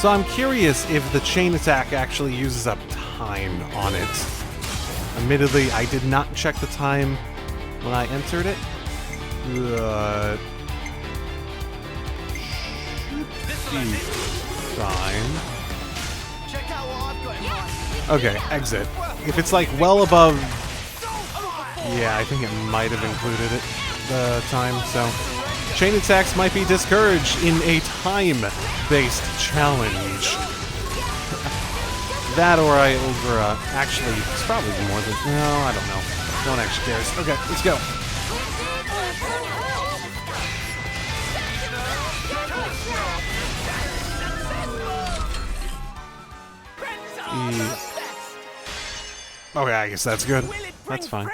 So I'm curious if the chain attack actually uses up time on it. Admittedly, I did not check the time when I entered it. Should be fine. Okay, exit. If it's like well above... Yeah, I think it might have included it, the time, so... Chain attacks might be discouraged in a time-based challenge. That or I actually, it's probably more than... No, I don't know. No one actually cares. Okay, let's go. Okay, I guess that's good. That's fine.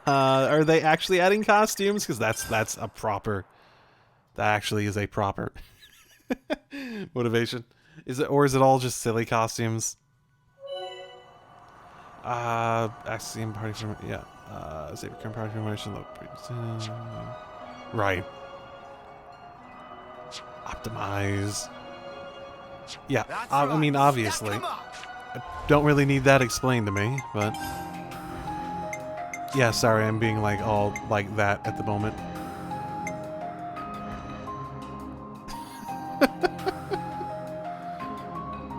Are they actually adding costumes? Because that's a proper... That actually is a proper motivation. Is it, or is it all just silly costumes? Axiom party from... Yeah. Save current party formation. Right. Optimize. Yeah, I mean, obviously. I don't really need that explained to me, but... Yeah, sorry, I'm being, like, all like that at the moment.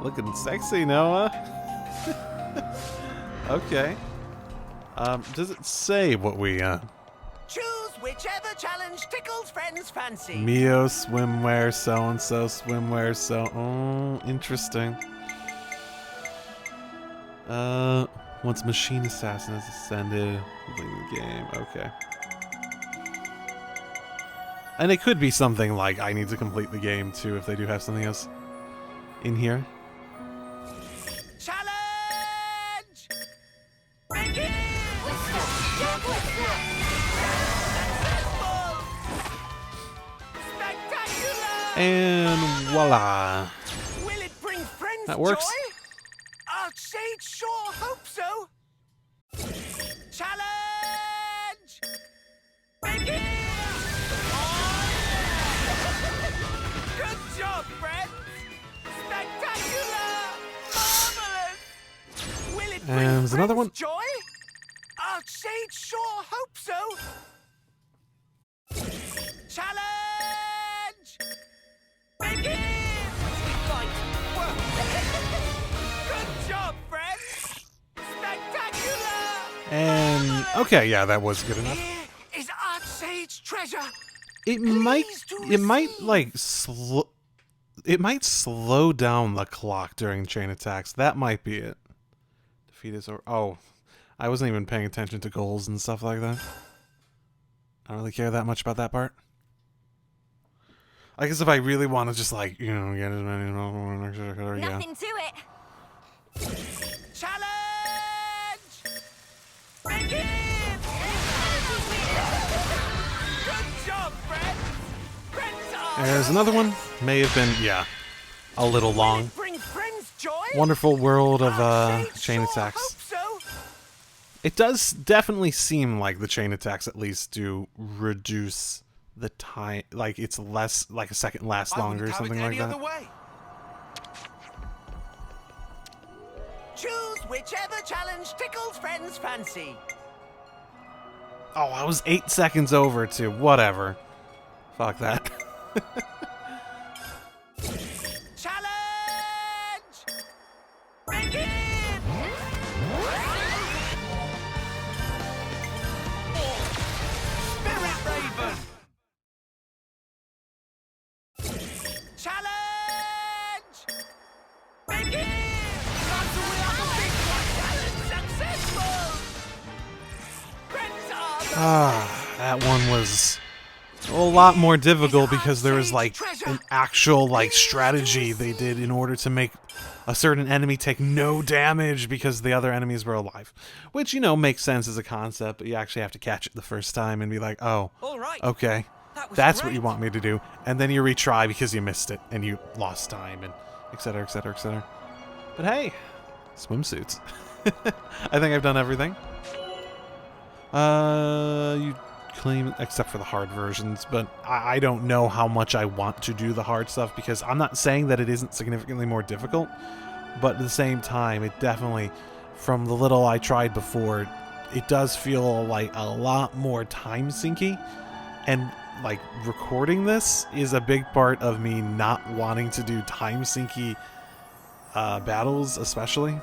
Looking sexy, Noah. Okay. Does it say what we, Choose whichever challenge tickles friends' fancy. Mio swimwear, so-and-so swimwear, so... Oh, interesting. Once Machine Assassin has ascended, leaving the game. Okay. And it could be something like, I need to complete the game, too, if they do have something else in here. Challenge! Begin! And voila. Will it bring friends That works. joy? Archsage sure hope so. Challenge! Begin! Good job, friends! Spectacular! Marvelous! Will it bring And there's another one. joy? Archsage sure hope so. Challenge! Begin! Right. Good job, friends! Spectacular! And okay, yeah, that was good enough. Here is Archsage treasure. It might slow down the clock during chain attacks. That might be it. Defeat is or oh, I wasn't even paying attention to goals and stuff like that. I don't really care that much about that part. I guess if I really want to just like, you know, get as many... Yeah. Nothing to it. Challenge! Begin! Good job, friends! Friends are... There's another one. May have been, yeah, a little long. Bring friends joy? Wonderful world of Archsage chain sure attacks. hope so. It does definitely seem like the chain attacks at least do reduce the time, like it's less, like a second lasts longer or something like that. Choose whichever challenge tickles friends' fancy. Oh, I was 8 seconds over too. Whatever. Fuck that. Challenge! Begin! Spirit Raven! Challenge! Begin! Time to win the big one! Challenge successful! Friends are the That one was a lot more difficult because there was like an actual like strategy they did in order to make a certain enemy take no damage because the other enemies were alive. Which, you know, makes sense as a concept, but you actually have to catch it the first time and be like, oh, all right. okay, that's what you want me to do. And then you retry because you missed it and you lost time and etc, etc, etc. But hey, swimsuits. I think I've done everything. You claim, except for the hard versions, but I don't know how much I want to do the hard stuff, because I'm not saying that it isn't significantly more difficult, but at the same time, it definitely, from the little I tried before, it does feel like a lot more time-sinky, and like recording this is a big part of me not wanting to do time-sinky battles, especially.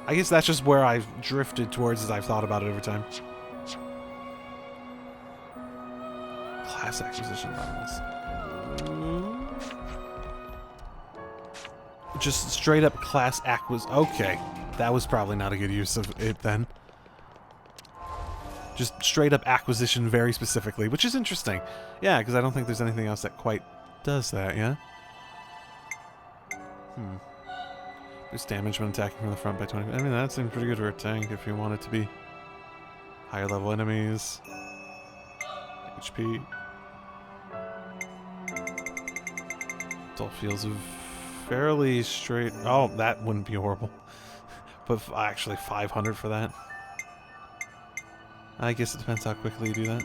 I guess that's just where I've drifted towards as I've thought about it over time. Class acquisition levels. Just straight up class acquisition. Okay, that was probably not a good use of it then. Just straight up acquisition very specifically, which is interesting. Yeah, because I don't think there's anything else that quite does that, yeah? Boost damage when attacking from the front by 20. I mean, that seems pretty good for a tank if you want it to be higher level enemies. HP. It all feels fairly straight. Oh, that wouldn't be horrible. But actually 500 for that. I guess it depends how quickly you do that.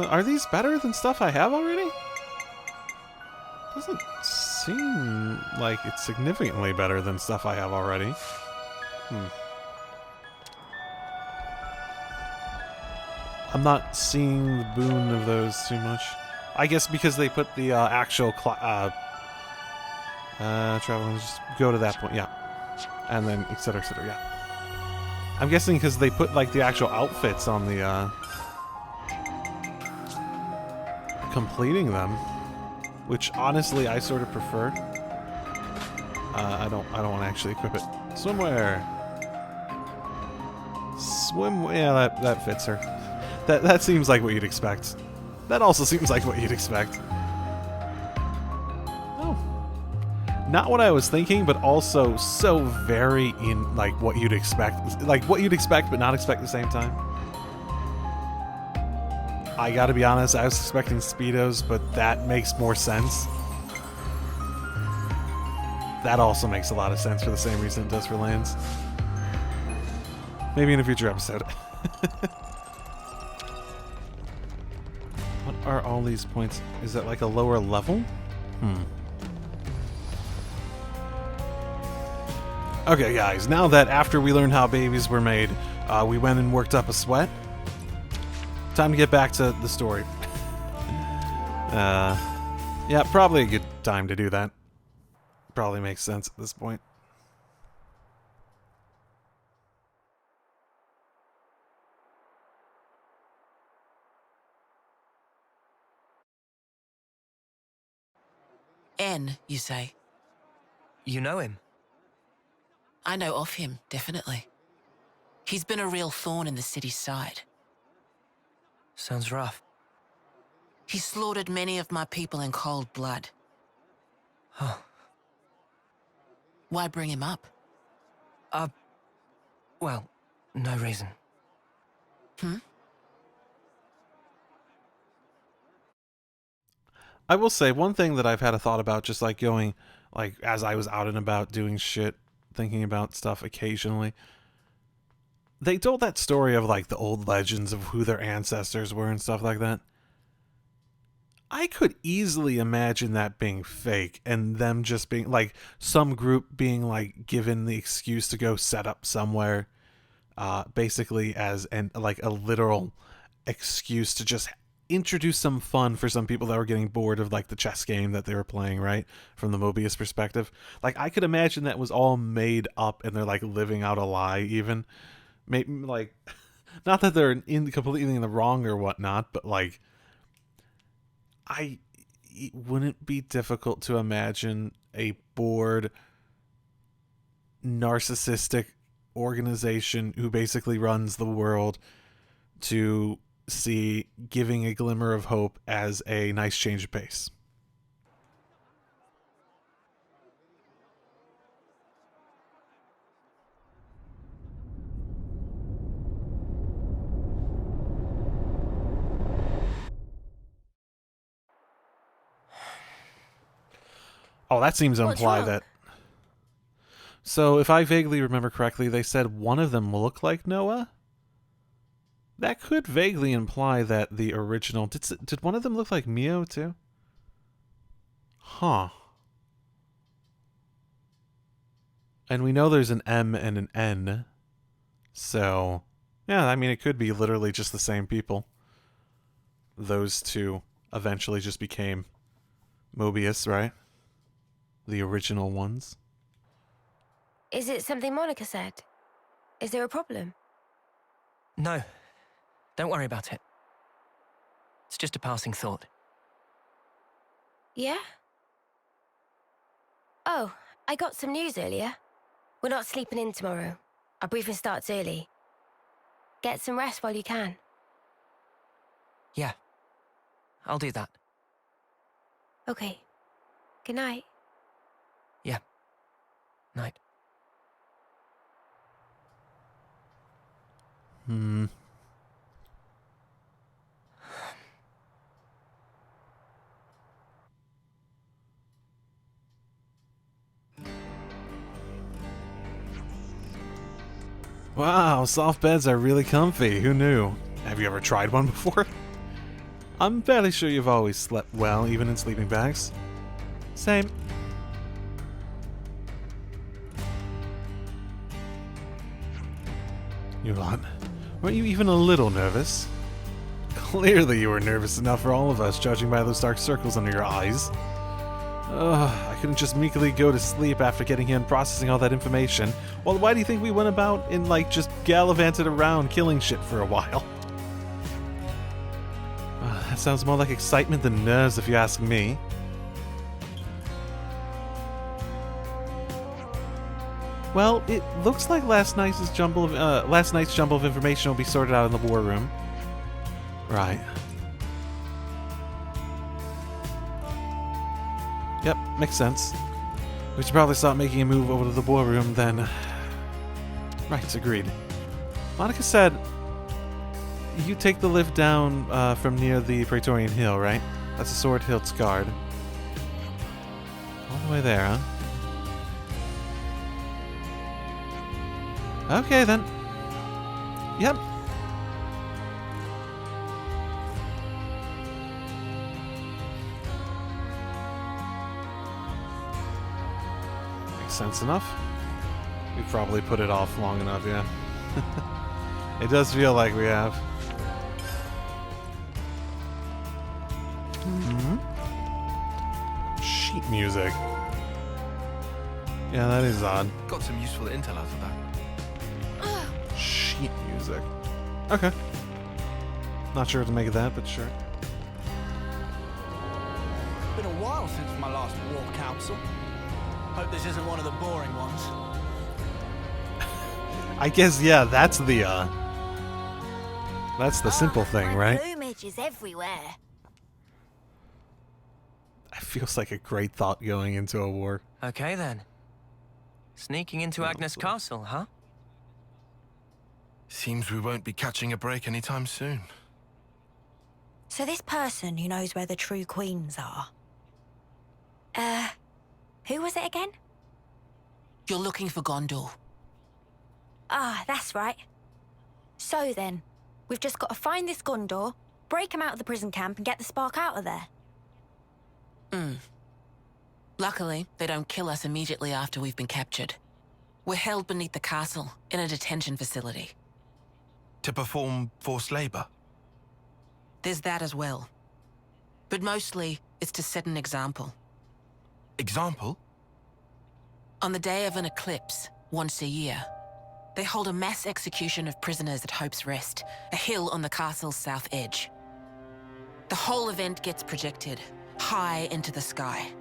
Are these better than stuff I have already? Doesn't seem like it's significantly better than stuff I have already. I'm not seeing the boon of those too much. I guess because they put the actual traveling, just go to that point, yeah. And then etc, yeah. I'm guessing because they put like the actual outfits on the completing them, which honestly I sort of prefer. I don't want to actually equip it. Swimwear. Yeah, that fits her. That seems like what you'd expect. That also seems like what you'd expect. Oh. Not what I was thinking, but also so very in like what you'd expect. Like what you'd expect but not expect at the same time. I gotta be honest, I was expecting Speedos, but that makes more sense. That also makes a lot of sense for the same reason it does for lands. Maybe in a future episode. What are all these points? Is that like a lower level? Okay, guys, now that after we learned how babies were made, we went and worked up a sweat, time to get back to the story. Yeah, probably a good time to do that. Probably makes sense at this point. N, you say? You know him? I know of him, definitely. He's been a real thorn in the city's side. Sounds rough. He slaughtered many of my people in cold blood. Huh. Why bring him up? Well, no reason. I will say one thing that I've had a thought about, just like going, like as I was out and about doing shit, thinking about stuff occasionally. They told that story of like the old legends of who their ancestors were and stuff like that. I could easily imagine that being fake and them just being like some group being like given the excuse to go set up somewhere, basically as an like a literal excuse to just introduce some fun for some people that were getting bored of like the chess game that they were playing, right? From the Mobius perspective. Like I could imagine that was all made up and they're like living out a lie even. Maybe like not that they're completely in the wrong or whatnot, but like it wouldn't be difficult to imagine a bored narcissistic organization who basically runs the world to see giving a glimmer of hope as a nice change of pace. Oh, that seems to imply that. So if I vaguely remember correctly, they said one of them looked like Noah? That could vaguely imply that the original... Did one of them look like Mio, too? Huh. And we know there's an M and an N. So, yeah, I mean, it could be literally just the same people. Those two eventually just became Mobius, right? The original ones. Is it something Monica said? Is there a problem? No. Don't worry about it. It's just a passing thought. Yeah? Oh, I got some news earlier. We're not sleeping in tomorrow. Our briefing starts early. Get some rest while you can. Yeah. I'll do that. Okay. Good night. Yeah. Night. Wow, soft beds are really comfy. Who knew? Have you ever tried one before? I'm fairly sure you've always slept well, even in sleeping bags. Same. Yulon, weren't you even a little nervous? Clearly you were nervous enough for all of us, judging by those dark circles under your eyes. I couldn't just meekly go to sleep after getting here and processing all that information. Well, why do you think we went about and, like, just gallivanted around killing shit for a while? That sounds more like excitement than nerves, if you ask me. Well, it looks like last night's jumble of information will be sorted out in the war room. Right. Yep, makes sense. We should probably start making a move over to the war room then. Right, agreed. Monica said you take the lift down from near the Praetorian Hill, right? That's a Sword Hilt's guard. All the way there, huh? Okay, then. Yep. Makes sense enough. We probably put it off long enough, yeah. It does feel like we have. Sheet music. Yeah, that is odd. Got some useful intel out of that. Sheet music. Okay. Not sure what to make of that, but sure. Been a while since my last war council. Hope this isn't one of the boring ones. I guess, yeah, that's the simple thing, right? Plumage is everywhere. It feels like a great thought going into a war. Okay, then. Sneaking into Agnes Castle, huh? Seems we won't be catching a break anytime soon. So this person who knows where the true queens are... who was it again? You're looking for Gondor. Ah, that's right. So then, we've just got to find this Gondor, break him out of the prison camp and get the spark out of there. Luckily, they don't kill us immediately after we've been captured. We're held beneath the castle, in a detention facility. To perform forced labor? There's that as well. But mostly, it's to set an example. Example? On the day of an eclipse, once a year, they hold a mass execution of prisoners at Hope's Rest, a hill on the castle's south edge. The whole event gets projected, high into the sky.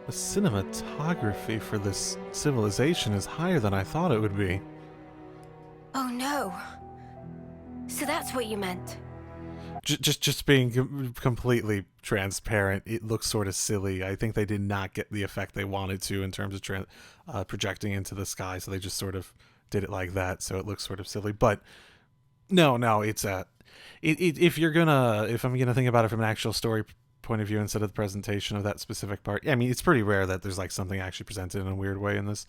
The cinematography for this civilization is higher than I thought it would be. Oh no. So that's what you meant. Just being completely transparent, it looks sort of silly. I think they did not get the effect they wanted to in terms of projecting into the sky, so they just sort of did it like that, so it looks sort of silly. But no, it's if I'm gonna think about it from an actual story point of view instead of the presentation of that specific part. I mean, it's pretty rare that there's like something actually presented in a weird way in this.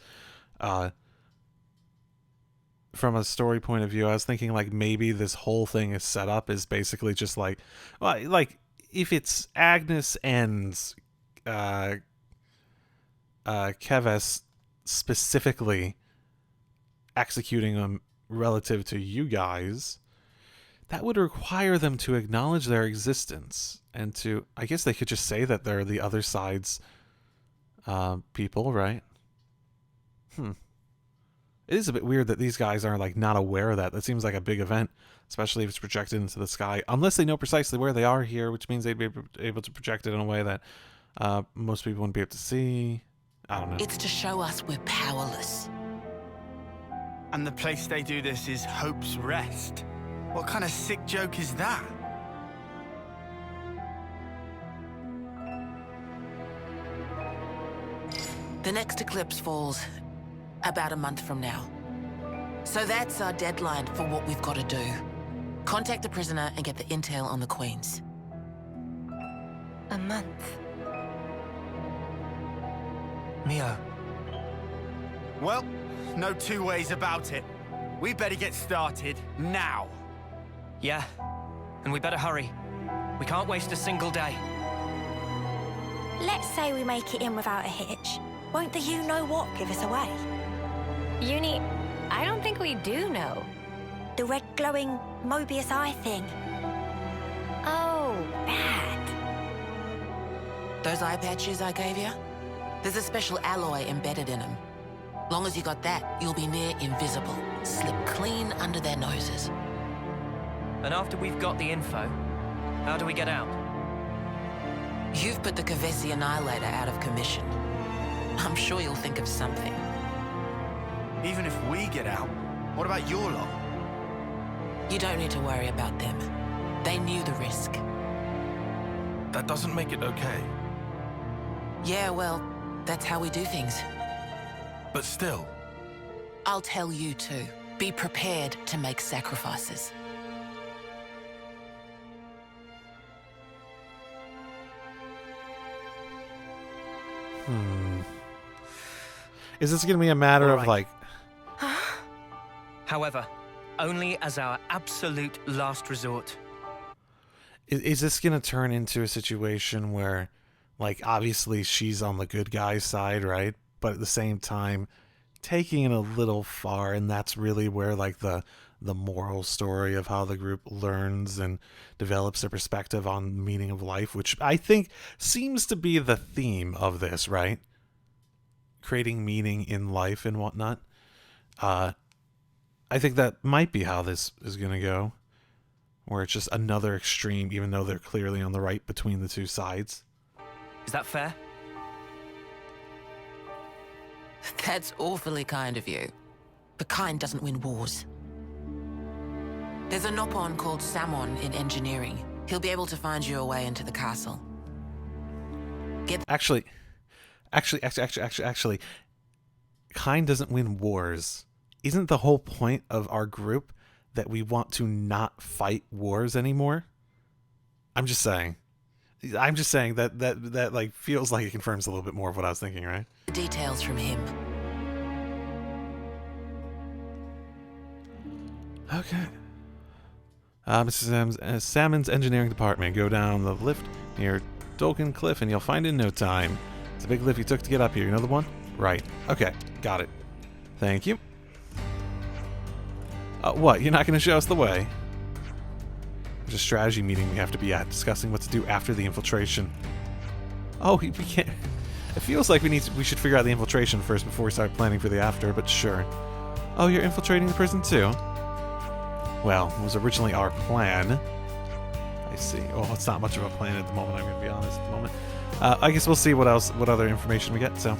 From a story point of view, I was thinking like maybe this whole thing is set up as basically just like, well, like if it's Agnes and Keves specifically executing them relative to you guys, that would require them to acknowledge their existence and to, I guess they could just say that they're the other side's people, right? It is a bit weird that these guys are like not aware of that. That seems like a big event, especially if it's projected into the sky. Unless they know precisely where they are here, which means they'd be able to project it in a way that most people wouldn't be able to see. I don't know. It's to show us we're powerless. And the place they do this is Hope's Rest. What kind of sick joke is that? The next eclipse falls about a month from now. So that's our deadline for what we've got to do. Contact the prisoner and get the intel on the Queens. A month. Mio, Well, no two ways about it. We better get started now. yeah, and we better hurry. We can't waste a single day. Let's say we make it in without a hitch. Won't the you-know-what give us away? Uni, I don't think we do know. The red glowing Mobius eye thing. Oh, bad. Those eye patches I gave you? There's a special alloy embedded in them. Long as you got that, you'll be near invisible. Slip clean under their noses. And after we've got the info, how do we get out? You've put the Kavesi Annihilator out of commission. I'm sure you'll think of something. Even if we get out, what about your lot? You don't need to worry about them. They knew the risk. That doesn't make it okay. Yeah, well, that's how we do things. But still, I'll tell you too. Be prepared to make sacrifices. Is this going to be a matter of like... However, only as our absolute last resort. Is this going to turn into a situation where, like, obviously she's on the good guy's side, right? But at the same time, taking it a little far, and that's really where, like, the moral story of how the group learns and develops their perspective on the meaning of life, which I think seems to be the theme of this, right? Creating meaning in life and whatnot. I think that might be how this is going to go, where it's just another extreme, even though they're clearly on the right between the two sides. Is that fair? That's awfully kind of you. But kind doesn't win wars. There's a Nopon called Samon in engineering. He'll be able to find you a way into the castle. Actually, kind doesn't win wars. Isn't the whole point of our group that we want to not fight wars anymore? I'm just saying that like feels like it confirms a little bit more of what I was thinking, right? Details from him. Okay. Mrs. Salmon's engineering department. Go down the lift near Dolken Cliff and you'll find it in no time. It's a big lift you took to get up here. You know the one? Right. Okay. Got it. Thank you. What? You're not going to show us the way? There's a strategy meeting we have to be at, discussing what to do after the infiltration. Oh, we can't... It feels like we should figure out the infiltration first before we start planning for the after, but sure. Oh, you're infiltrating the prison too? Well, it was originally our plan. I see. Oh, it's not much of a plan at the moment, I'm going to be honest at the moment. I guess we'll see what other information we get, so...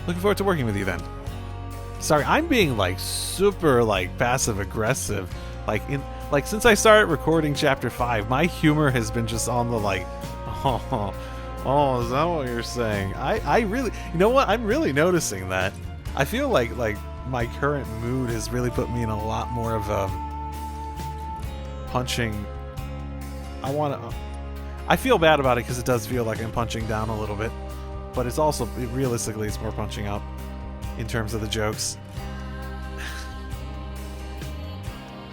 Looking forward to working with you then. Sorry, I'm being, like, super, like, passive-aggressive. Like, Like, since I started recording Chapter 5, my humor has been just on the, like, oh, is that what you're saying? I really, you know what? I'm really noticing that. I feel like my current mood has really put me in a lot more of a punching. I feel bad about it because it does feel like I'm punching down a little bit, but it's also, realistically, it's more punching up in terms of the jokes.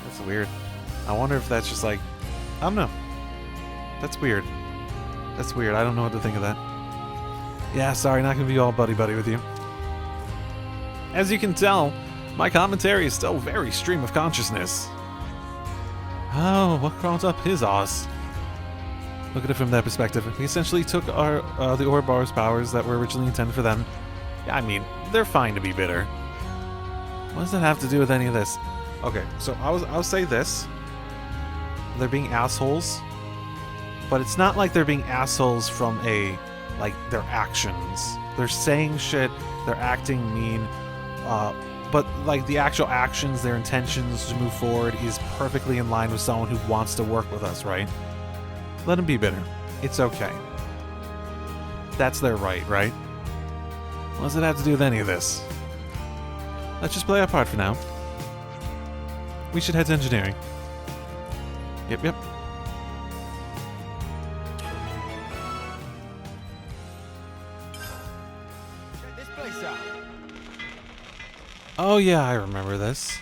That's weird. I wonder if that's just like, I don't know. That's weird. That's weird. I don't know what to think of that. Yeah, sorry, not gonna be all buddy-buddy with you. As you can tell, my commentary is still very stream of consciousness. Oh, what crawled up his ass? Look at it from that perspective. We essentially took our the Ouroboros powers that were originally intended for them. Yeah, I mean, they're fine to be bitter. What does that have to do with any of this? Okay, so I'll say this. They're being assholes, but it's not like they're being assholes from their actions. They're saying shit, they're acting mean, but like the actual actions, their intentions to move forward is perfectly in line with someone who wants to work with us, right? Let them be bitter. It's okay. That's their right? What does it have to do with any of this? Let's just play our part for now. We should head to engineering. Yep. Check this place out. Oh yeah, I remember this.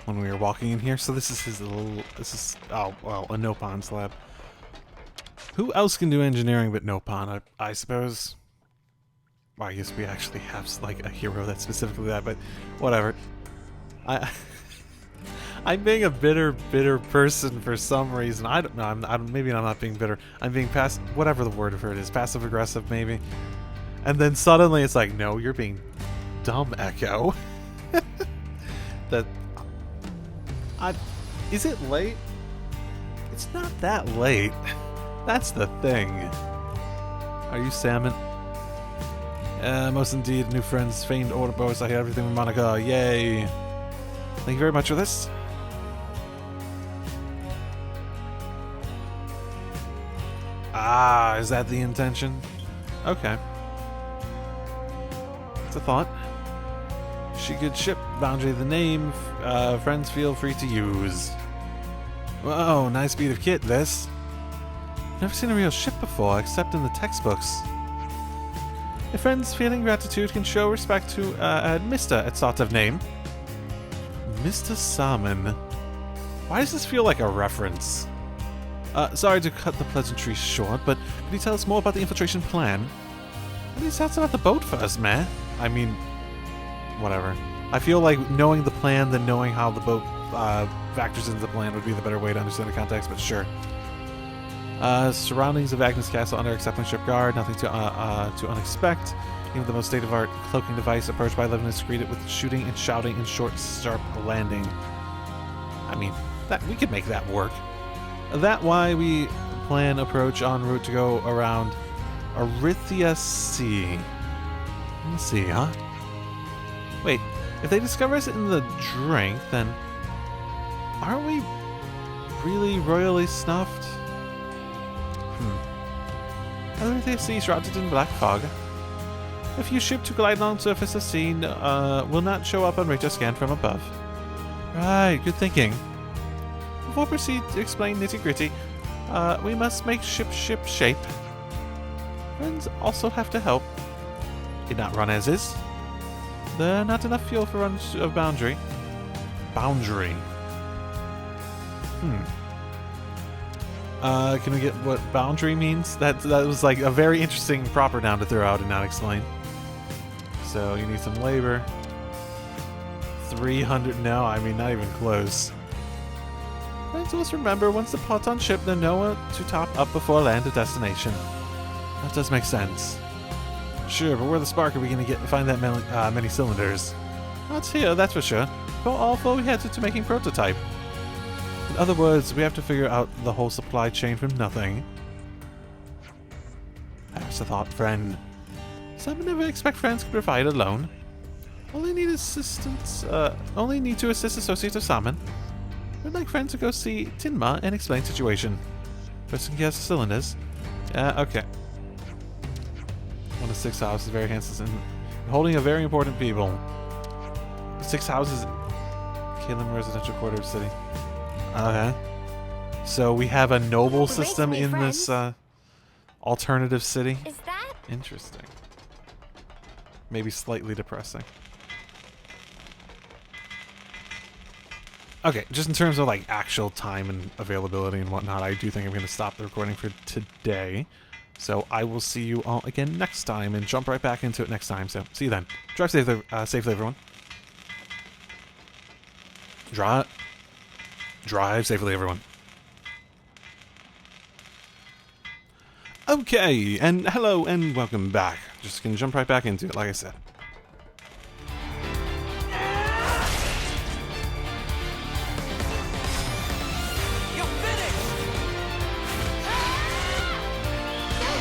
When we were walking in here. So this is a Nopon's lab. Who else can do engineering but Nopon, I suppose? Well, I guess we actually have like a hero that's specifically that, but whatever. I'm being a bitter person for some reason. I don't know. Maybe I'm not being bitter. I'm being whatever the word for it is, passive aggressive maybe. And then suddenly it's like, no, you're being dumb, Echo. Is it late? It's not that late. That's the thing. Are you Salmon? Most indeed, new friends, famed Ouroboros. I hear everything with Monica. Yay! Thank you very much for this. Ah, is that the intention? Okay. It's a thought. She could ship Boundary the name. Friends feel free to use. Whoa, nice beat of kit, this. Never seen a real ship before, except in the textbooks. If friends feeling gratitude can show respect to Mr. at sort of name. Mr. Salmon. Why does this feel like a reference? Sorry to cut the pleasantries short, but could you tell us more about the infiltration plan? At least that's about the boat first, man. I mean, whatever. I feel like knowing the plan than knowing how the boat factors into the plan would be the better way to understand the context, but sure. Surroundings of Agnes Castle under accepting ship guard, nothing to unexpect. Even the most state-of-art cloaking device approached by Lebanon is greeted with shooting and shouting and short, sharp landing. I mean, we could make that work. That why we plan approach en route to go around Arithia Sea. Let me see, huh? Wait, if they discover us in the drink, then aren't we really royally snuffed? Arithia Sea shrouded in black fog. A few ships to glide along surface of scene will not show up on radar scan from above. Right, good thinking. Before we proceed to explain nitty-gritty, we must make ship shape. Friends also have to help. Did not run as is. There not enough fuel for run of Boundary. Boundary. Can we get what boundary means? That was like a very interesting proper noun to throw out and not explain. So you need some labor. 300, no, I mean not even close. Friends must remember once the pot's on ship, then know to top up before land to destination. That does make sense. Sure, but where the spark are we gonna find that many cylinders? Not here, that's for sure. Go all full headed to making prototype. In other words, we have to figure out the whole supply chain from nothing. That's a thought, friend. Some never expect friends to provide alone. Only need to assist Associate of Salmon. We'd like friends to go see Tinma and explain situation. Person gas cylinders. Okay. One of 6 houses, very handsome, and holding a very important people. 6 houses. Kalem residential quarter of city. Okay. So we have a noble system in this alternative city. Is that? Interesting. Maybe slightly depressing. Okay, just in terms of like actual time and availability and whatnot, I do think I'm going to stop the recording for today. So I will see you all again next time and jump right back into it next time. So see you then. Drive safely, everyone. Drive safely, everyone. Okay, and hello and welcome back. Just gonna jump right back into it, like I said.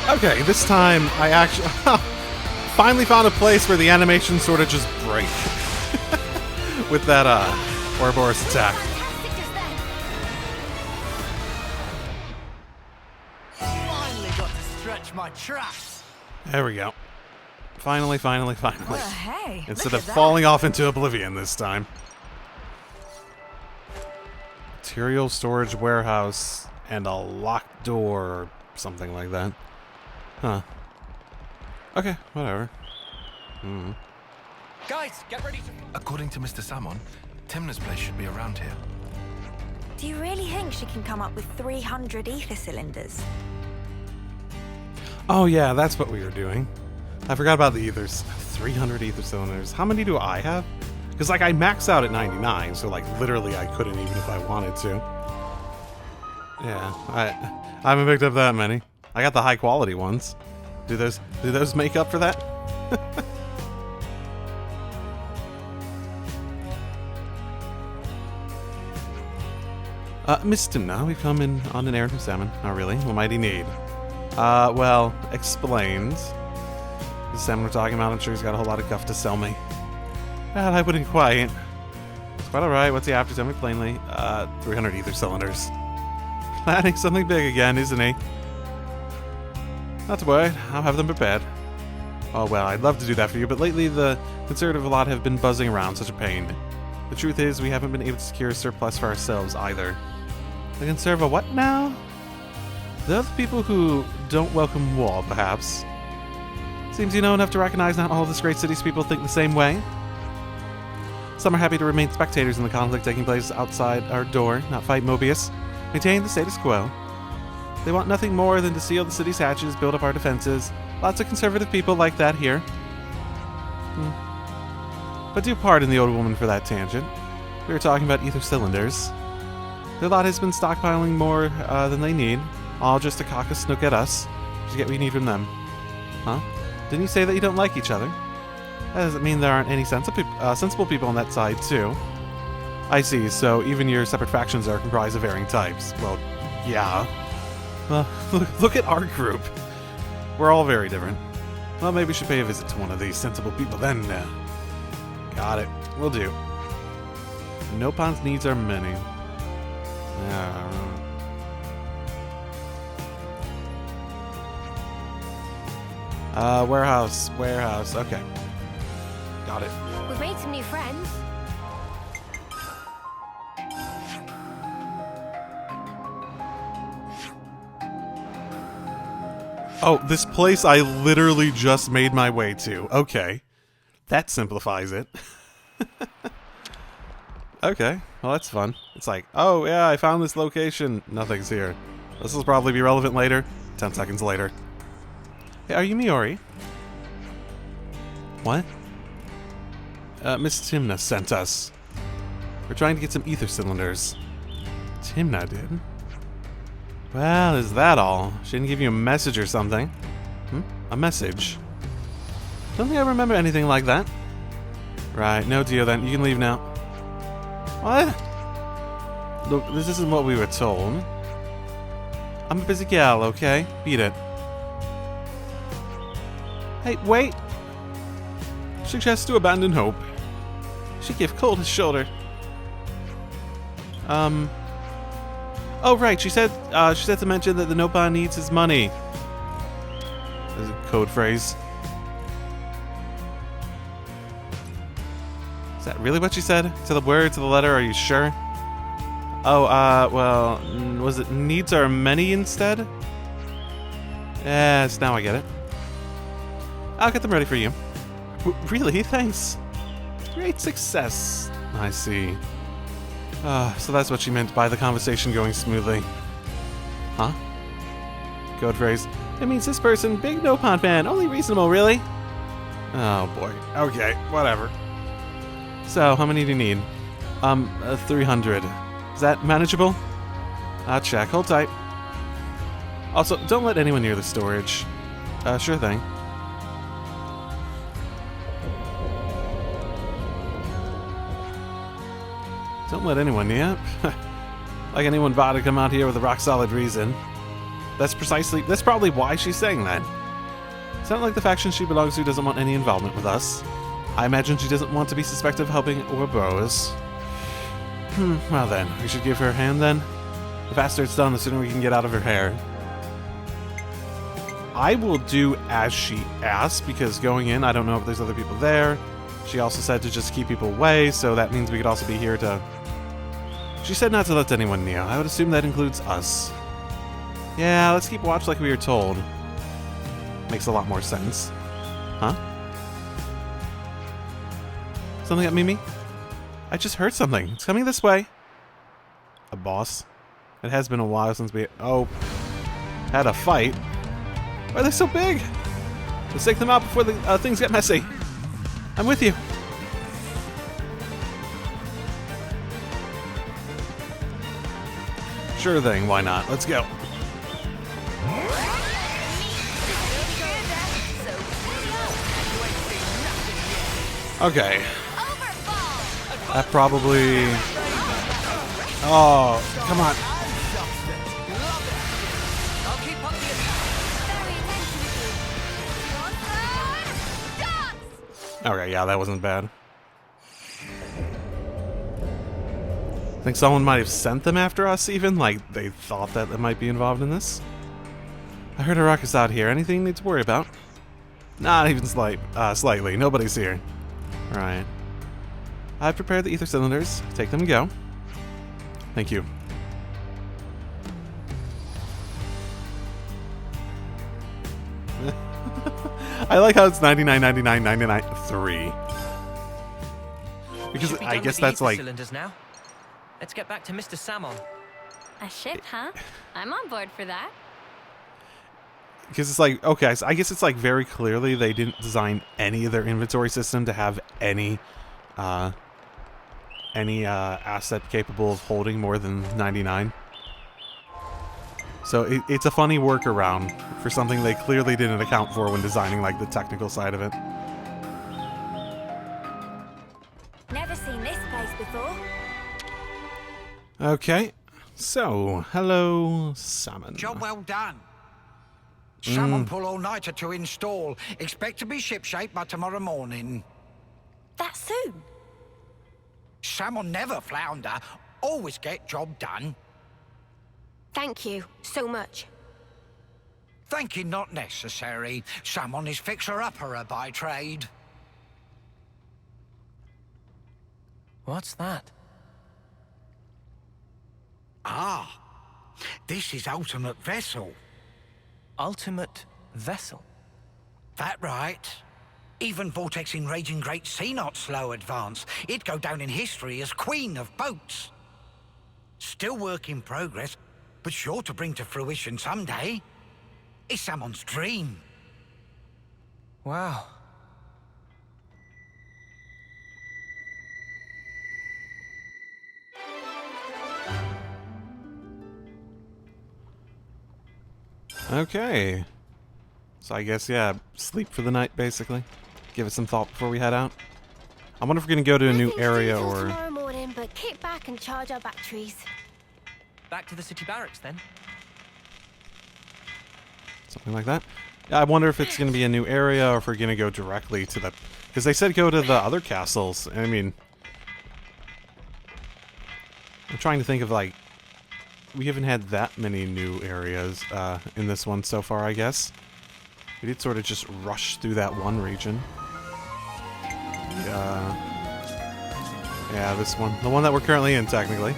Okay, this time I actually finally found a place where the animation sort of just break with that Ouroboros attack. Finally got to stretch my traps. There we go. Finally. Well, hey. Instead of falling off into oblivion this time. Material storage warehouse and a locked door or something like that. Huh. Okay, whatever. Guys, get ready to... According to Mr. Salmon, Timna's place should be around here. Do you really think she can come up with 300 ether cylinders? Oh yeah, that's what we were doing. I forgot about the ethers. 300 ether cylinders. How many do I have? Because like I max out at 99, so like literally I couldn't even if I wanted to. Yeah, I haven't picked up that many. I got the high quality ones. Do those make up for that? Miss Timna, we've come in on an errand from Salmon. Not really. What might he need? Well, explained. The Salmon we're talking about, I'm sure he's got a whole lot of guff to sell me. Well, I wouldn't quite. It's quite alright. What's he after? Tell me plainly. 300 ether cylinders. Planning something big again, isn't he? Not to worry, I'll have them prepared. Oh well, I'd love to do that for you, but lately the conservative lot have been buzzing around, such a pain. The truth is, we haven't been able to secure a surplus for ourselves either. The conserva what now? Those people who don't welcome war, perhaps. Seems you know enough to recognize not all of this great city's people think the same way. Some are happy to remain spectators in the conflict taking place outside our door, not fight Mobius. Maintain the status quo. They want nothing more than to seal the city's hatches, build up our defenses. Lots of conservative people like that here. But do pardon the old woman for that tangent. We were talking about ether cylinders. Their lot has been stockpiling more than they need, all just to cock a snook at us, to get what we need from them. Huh? Didn't you say that you don't like each other? That doesn't mean there aren't any sensible people on that side, too. I see, so even your separate factions are comprised of varying types. Well, yeah. Well, look at our group. We're all very different. Well, maybe we should pay a visit to one of these sensible people then. Got it. Will do. Nopon's needs are many. Warehouse. Okay. Got it. We've made some new friends. Oh, this place I literally just made my way to. Okay. That simplifies it. Okay, well that's fun. It's like, oh yeah, I found this location. Nothing's here. This will probably be relevant later. 10 seconds later. Hey, are you Miori? What? Miss Timna sent us. We're trying to get some ether cylinders. Timna did? Well, is that all? She didn't give you a message or something. A message? Don't think I remember anything like that. Right, no deal then. You can leave now. What? Look, this isn't what we were told. I'm a busy gal, okay? Beat it. Hey, wait! Suggests to abandon hope. She gave cold his shoulder. Oh, right. She said to mention that the Nopon needs his money. There's a code phrase. Is that really what she said? To the word, to the letter, are you sure? Oh, well, was it needs are many instead? Yes, now I get it. I'll get them ready for you. Really? Thanks. Great success. I see. So that's what she meant by the conversation going smoothly. Huh? Code phrase. It means this person, big Nopon fan, only reasonable, really? Oh boy. Okay, whatever. So, how many do you need? 300. Is that manageable? I'll check. Hold tight. Also, don't let anyone near the storage. Sure thing. Don't let anyone near. Like anyone bought to come out here with a rock-solid reason. That's probably why she's saying that. It's not like the faction she belongs to doesn't want any involvement with us. I imagine she doesn't want to be suspected of helping Ouroboros. Well then, we should give her a hand then? The faster it's done, the sooner we can get out of her hair. I will do as she asked, because going in, I don't know if there's other people there. She also said to just keep people away, so that means we could also be here to... She said not to let anyone near. I would assume that includes us. Yeah, let's keep watch like we were told. Makes a lot more sense. Huh? Something at Mimi? I just heard something. It's coming this way. A boss. It has been a while since we... Oh. Had a fight. Why are they so big? Let's take them out before the things get messy. I'm with you. Sure thing, why not? Let's go. Okay. That probably... Oh, come on. Okay, yeah, that wasn't bad. I think someone might have sent them after us, even. Like, they thought that they might be involved in this. I heard a ruckus out here. Anything you need to worry about? Not even slightly. Nobody's here. Right. I've prepared the ether cylinders. Take them and go. Thank you. I like how it's 99.99.99.3. Because I guess that's like... Now. Let's get back to Mr. Salmon. A ship, huh? I'm on board for that. Because it's like, okay, so I guess it's like very clearly they didn't design any of their inventory system to have any asset capable of holding more than 99. So it's a funny workaround for something they clearly didn't account for when designing like the technical side of it. Never seen this place before. Okay, so hello, Salmon. Job well done. Salmon pull all-nighter to install. Expect to be shipshape by tomorrow morning. That soon? Salmon never flounder. Always get job done. Thank you so much. Thank you not necessary. Salmon is fixer-upper by trade. What's that? Ah, this is ultimate vessel. Ultimate vessel? That right. Even vortexing raging great sea not slow advance. It'd go down in history as queen of boats. Still work in progress, but sure to bring to fruition someday. It's someone's dream. Wow. Okay. So I guess, yeah, sleep for the night, basically. Give it some thought before we head out. I wonder if we're going to go to a new Nothing to area do till or... tomorrow morning, but kick back and charge our batteries. Back to the city barracks, then. something like that. Yeah, I wonder if it's going to be a new area or if we're going to go directly to the... Because they said go to the other castles. I mean... I'm trying to think of, like... We haven't had that many new areas in this one so far, I guess. We did sort of just rush through that one region. Yeah, this one. The one that we're currently in, technically.